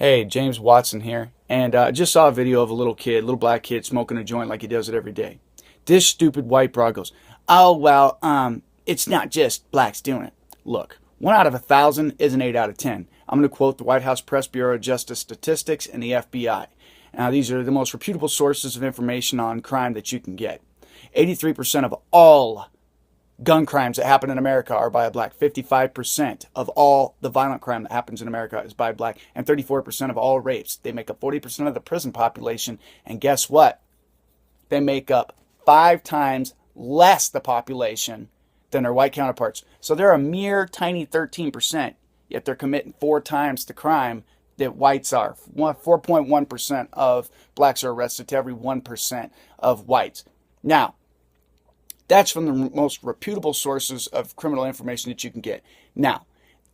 Hey, James Watson here, and I just saw a video of a little black kid smoking a joint like he does it every day. This stupid white broad goes, "Oh well, it's not just blacks doing it." Look, 1 out of 1,000 is an 8 out of 10. I'm going to quote the White House Press Bureau of Justice Statistics and the FBI. Now, these are the most reputable sources of information on crime that you can get. 83% of all gun crimes that happen in America are by a black. 55% of all the violent crime that happens in America is by black. And 34% of all rapes. They make up 40% of the prison population. And guess what? They make up 5 times less the population than their white counterparts. So they're a mere tiny 13%, yet they're committing 4 times the crime that whites are. 4.1% of blacks are arrested to every 1% of whites. Now, that's from the most reputable sources of criminal information that you can get. Now,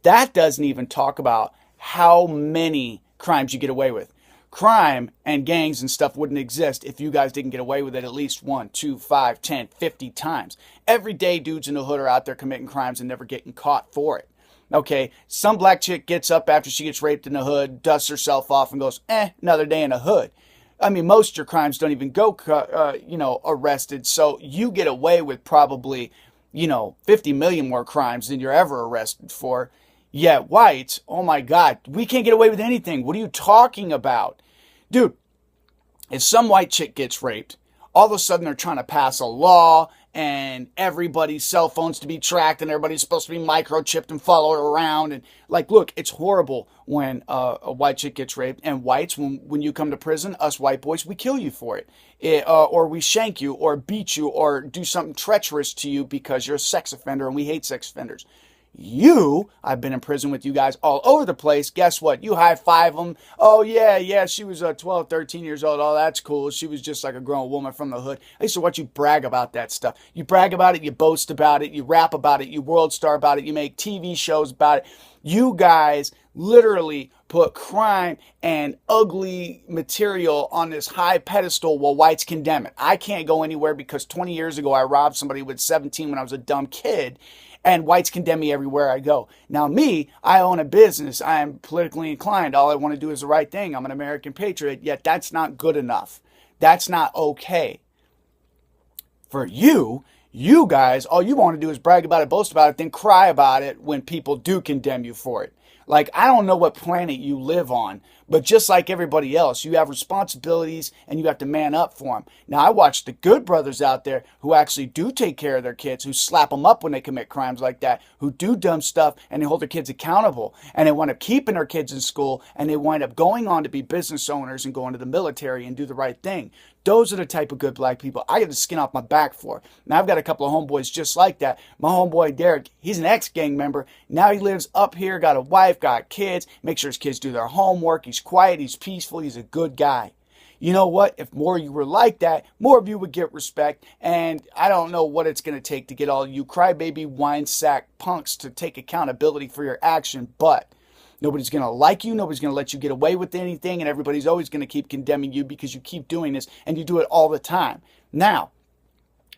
that doesn't even talk about how many crimes you get away with. Crime and gangs and stuff wouldn't exist if you guys didn't get away with it at least 1, 2, 5, 10, 50 times. Every day, dudes in the hood are out there committing crimes and never getting caught for it. Okay, some black chick gets up after she gets raped in the hood, dusts herself off, and goes, another day in the hood. I mean, most of your crimes don't even go, arrested. So you get away with probably, 50 million more crimes than you're ever arrested for. Yet whites, oh my God, we can't get away with anything. What are you talking about? Dude, if some white chick gets raped, all of a sudden they're trying to pass a law and everybody's cell phones to be tracked and everybody's supposed to be microchipped and followed around. And look, it's horrible when a white chick gets raped. And whites, when you come to prison, us white boys, we kill you for it. Or we shank you or beat you or do something treacherous to you because you're a sex offender and we hate sex offenders. I've been in prison with you guys all over the place. Guess what? You high five them. Oh, yeah, she was 12, 13 years old. Oh, that's cool. She was just like a grown woman from the hood. I used to watch you brag about that stuff. You brag about it, you boast about it, you rap about it, you world star about it, you make TV shows about it. You guys literally put crime and ugly material on this high pedestal while whites condemn it. I can't go anywhere because 20 years ago I robbed somebody with 17 when I was a dumb kid. And whites condemn me everywhere I go. Now me, I own a business. I am politically inclined. All I want to do is the right thing. I'm an American patriot. Yet that's not good enough. That's not okay. For you guys, all you want to do is brag about it, boast about it, then cry about it when people do condemn you for it. I don't know what planet you live on, but just like everybody else, you have responsibilities and you have to man up for them. Now, I watch the good brothers out there who actually do take care of their kids, who slap them up when they commit crimes like that, who do dumb stuff and they hold their kids accountable. And they wind up keeping their kids in school and they wind up going on to be business owners and going to the military and do the right thing. Those are the type of good black people I get the skin off my back for. Now, I've got a couple of homeboys just like that. My homeboy Derek, he's an ex-gang member. Now he lives up here, got a wife, got kids, make sure his kids do their homework. He's quiet, he's peaceful, he's a good guy. You know what? If more of you were like that, more of you would get respect. And I don't know what it's going to take to get all you crybaby, wine sack punks to take accountability for your action, but nobody's going to like you. Nobody's going to let you get away with anything. And everybody's always going to keep condemning you because you keep doing this and you do it all the time. Now,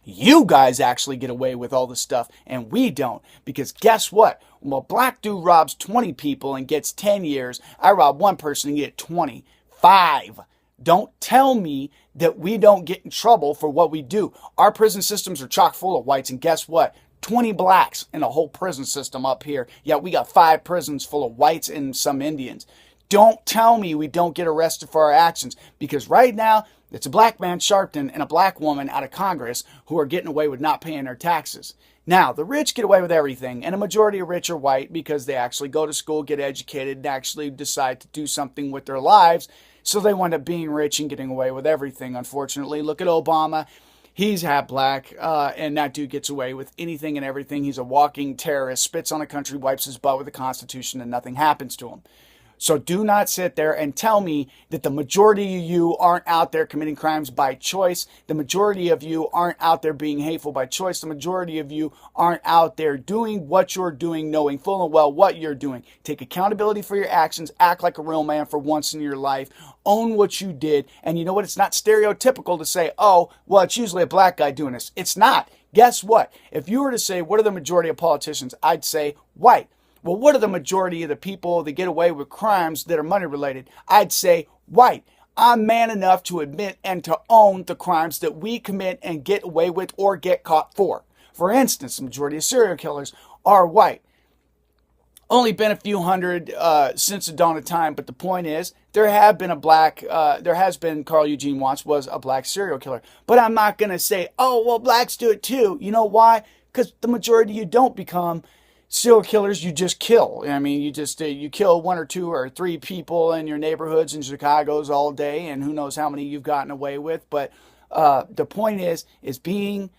you guys actually get away with all this stuff and we don't. Because guess what? When a black dude robs 20 people and gets 10 years, I rob one person and get 25. Don't tell me that we don't get in trouble for what we do. Our prison systems are chock full of whites. And guess what? 20 blacks in a whole prison system up here. Yet we got 5 prisons full of whites and some Indians. Don't tell me we don't get arrested for our actions, because right now it's a black man, Sharpton, and a black woman out of Congress who are getting away with not paying their taxes. Now, the rich get away with everything, and a majority of rich are white because they actually go to school, get educated, and actually decide to do something with their lives. So they wind up being rich and getting away with everything, unfortunately. Look at Obama. He's half black, and that dude gets away with anything and everything. He's a walking terrorist, spits on a country, wipes his butt with the Constitution, and nothing happens to him. So do not sit there and tell me that the majority of you aren't out there committing crimes by choice. The majority of you aren't out there being hateful by choice. The majority of you aren't out there doing what you're doing, knowing full and well what you're doing. Take accountability for your actions. Act like a real man for once in your life. Own what you did. And you know what? It's not stereotypical to say, oh, well, it's usually a black guy doing this. It's not. Guess what? If you were to say, what are the majority of politicians? I'd say white. Well, what are the majority of the people that get away with crimes that are money related? I'd say white. I'm man enough to admit and to own the crimes that we commit and get away with or get caught for. For instance, the majority of serial killers are white. Only been a few hundred since the dawn of time, but the point is, there has been Carl Eugene Watts was a black serial killer. But I'm not going to say, oh, well, blacks do it too. You know why? Because the majority you don't become serial killers, you just kill. I mean, you kill one or two or three people in your neighborhoods and Chicago's all day, and who knows how many you've gotten away with. But the point is being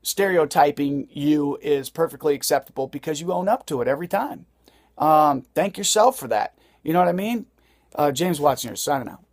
stereotyping you is perfectly acceptable because you own up to it every time. Thank yourself for that. You know what I mean? James Watson here, signing out.